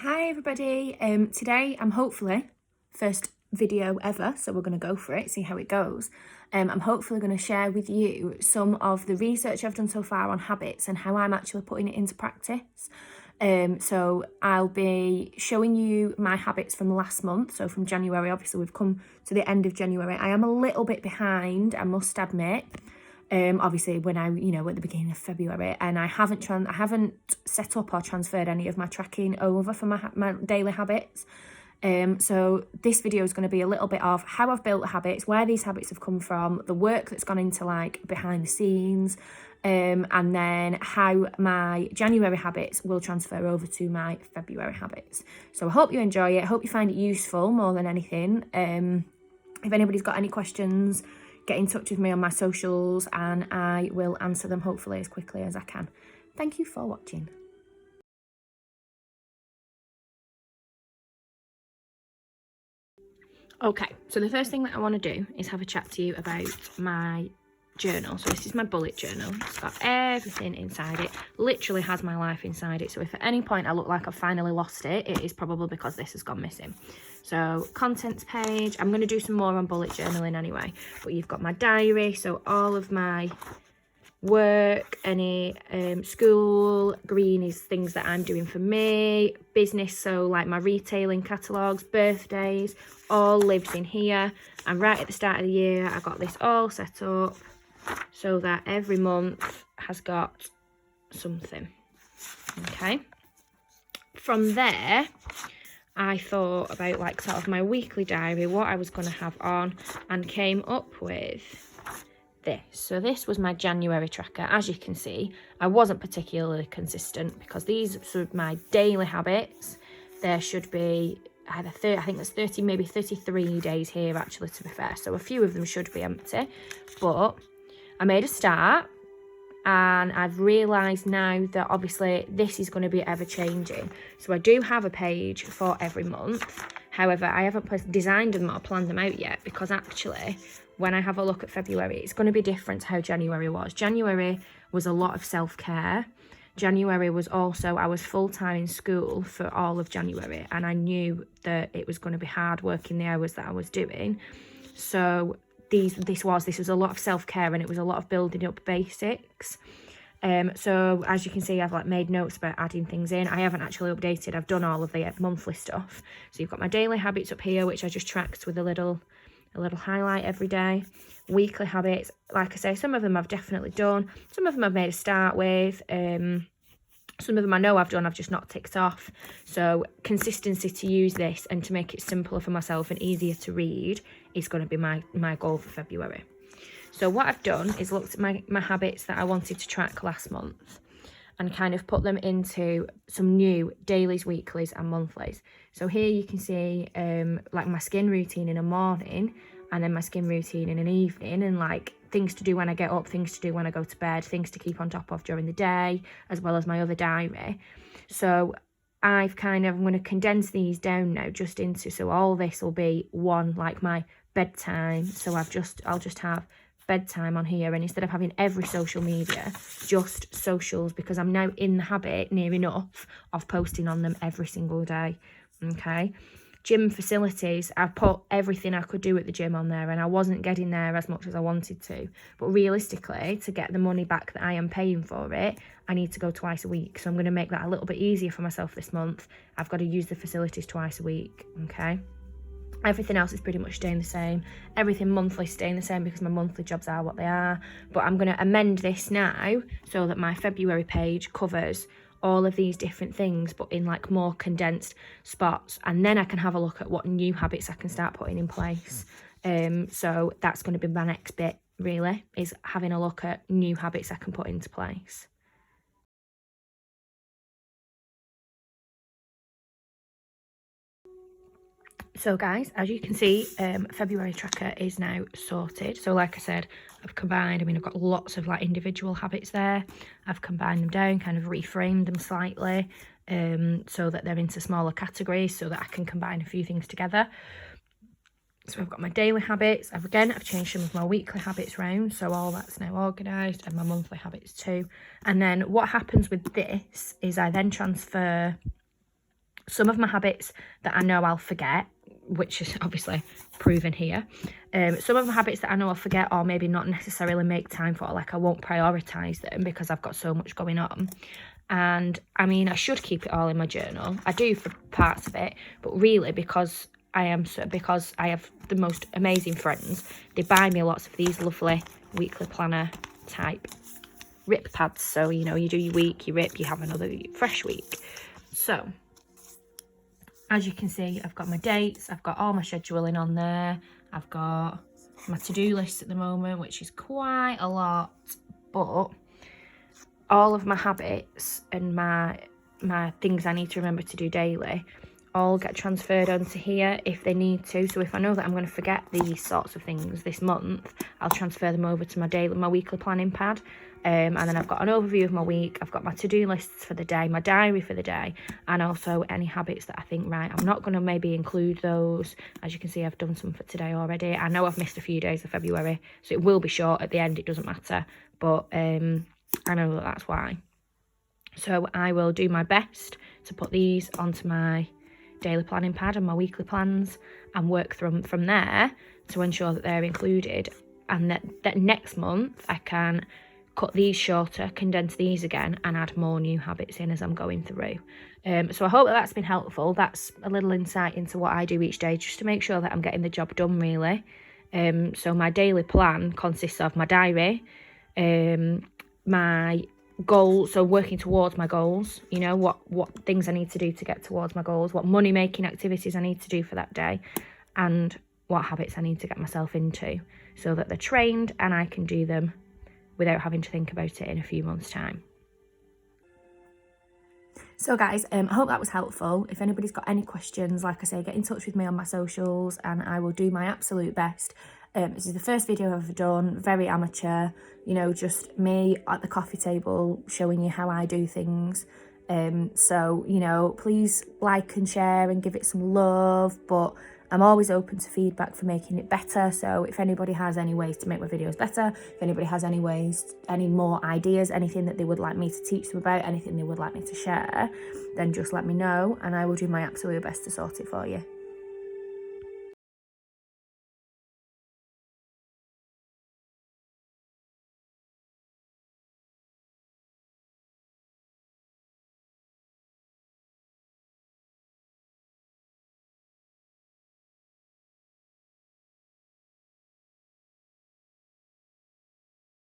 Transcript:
Hi everybody, today I'm hopefully, first video ever, so we're going to go for it, see how it goes. I'm hopefully going to share with you some of the research I've done so far on habits and how I'm actually putting it into practice. So I'll be showing you my habits from last month, so from January. Obviously we've come to the end of January. I am a little bit behind, I must admit. Obviously when at the beginning of February, and I haven't set up or transferred any of my tracking over for my daily habits. So this video is going to be a little bit of how I've built habits, where these habits have come from, the work that's gone into like behind the scenes, and then how my January habits will transfer over to my February habits. So I hope you enjoy it. I hope you find it useful more than anything. If anybody's got any questions, get in touch with me on my socials and I will answer them hopefully as quickly as I can. Thank you for watching. Okay, so the first thing that I want to do is have a chat to you about my journal. So this is my bullet journal. It's got everything inside it, literally has my life inside it. So if at any point I look like I've finally lost it, it is probably because this has gone missing. So contents page, I'm going to do some more on bullet journaling anyway, but you've got my diary, so all of my work, any school, green is things that I'm doing for me, business, so like my retailing catalogues, birthdays, all lives in here. And right at the start of the year I got this all set up so that every month has got something. Okay, from there I thought about like sort of my weekly diary, what I was going to have on, and came up with this. So this was my January tracker. As you can see, I wasn't particularly consistent because these are my daily habits. There should be either 30, I think there's 30, maybe 33 days here actually, to be fair. So a few of them should be empty, but I made a start and I've realised now that obviously this is going to be ever changing. So I do have a page for every month. However, I haven't designed them or planned them out yet because actually when I have a look at February, it's going to be different to how January was. January was a lot of self-care. January was also, I was full-time in school for all of January, and I knew that it was going to be hard working the hours that I was doing. So this was a lot of self-care, and it was a lot of building up basics. So as you can see, I've like made notes about adding things in. I haven't actually updated. I've done all of the monthly stuff. So you've got my daily habits up here, which I just tracked with a little highlight every day. Weekly habits, like I say, some of them I've definitely done, some of them I've made a start with, some of them I know I've done, I've just not ticked off. So consistency to use this and to make it simpler for myself and easier to read is going to be my goal for February. So what I've done is looked at my habits that I wanted to track last month and kind of put them into some new dailies, weeklies and monthlies. So here you can see like my skin routine in a morning and then my skin routine in an evening, and like things to do when I get up, things to do when I go to bed, things to keep on top of during the day, as well as my other diary. So I'm going to condense these down now just into, so all this will be one, like my bedtime. So I'll just have bedtime on here, and instead of having every social media, just socials, because I'm now in the habit near enough of posting on them every single day. Okay, gym facilities, I've put everything I could do at the gym on there, and I wasn't getting there as much as I wanted to, but realistically, to get the money back that I am paying for it, I need to go twice a week. So I'm going to make that a little bit easier for myself this month. I've got to use the facilities twice a week. Okay, everything else is pretty much staying the same. Everything monthly staying the same because my monthly jobs are what they are. But I'm going to amend this now so that my February page covers all of these different things, but in like more condensed spots. And then I can have a look at what new habits I can start putting in place. So that's going to be my next bit, really, is having a look at new habits I can put into place. So guys, as you can see, February tracker is now sorted. So like I said, I've got lots of like individual habits there. I've combined them down, kind of reframed them slightly, so that they're into smaller categories so that I can combine a few things together. So I've got my daily habits. I've changed some of my weekly habits round, so all that's now organised, and my monthly habits too. And then what happens with this is I then transfer Some of my habits that I know I'll forget, which is obviously proven here. Some of the habits that I know I'll forget or maybe not necessarily make time for, like I won't prioritise them because I've got so much going on. And I mean, I should keep it all in my journal. I do for parts of it, but really because I have the most amazing friends, they buy me lots of these lovely weekly planner type rip pads. So, you know, you do your week, you rip, you have another fresh week. So as you can see, I've got my dates, I've got all my scheduling on there, I've got my to-do list at the moment, which is quite a lot, but all of my habits and my things I need to remember to do daily all get transferred onto here if they need to. So if I know that I'm going to forget these sorts of things this month, I'll transfer them over to my weekly planning pad. And then I've got an overview of my week, I've got my to-do lists for the day, my diary for the day, and also any habits that I think, right, I'm not going to maybe include those. As you can see, I've done some for today already. I know I've missed a few days of February, so it will be short at the end, it doesn't matter, but I know that that's why. So I will do my best to put these onto my daily planning pad and my weekly plans and work from there to ensure that they're included, and that next month I can cut these shorter, condense these again, and add more new habits in as I'm going through. So I hope that that's been helpful. That's a little insight into what I do each day, just to make sure that I'm getting the job done, really. So my daily plan consists of my diary, my goals, so working towards my goals, you know, what things I need to do to get towards my goals, what money making activities I need to do for that day, and what habits I need to get myself into so that they're trained and I can do them without having to think about it in a few months' time. So guys, I hope that was helpful. If anybody's got any questions, like I say, get in touch with me on my socials and I will do my absolute best. This is the first video I've ever done, very amateur, you know, just me at the coffee table showing you how I do things. So, you know, please like and share and give it some love, but I'm always open to feedback for making it better. So if anybody has any ways to make my videos better, if anybody has any more ideas, anything that they would like me to teach them about, anything they would like me to share, then just let me know and I will do my absolute best to sort it for you.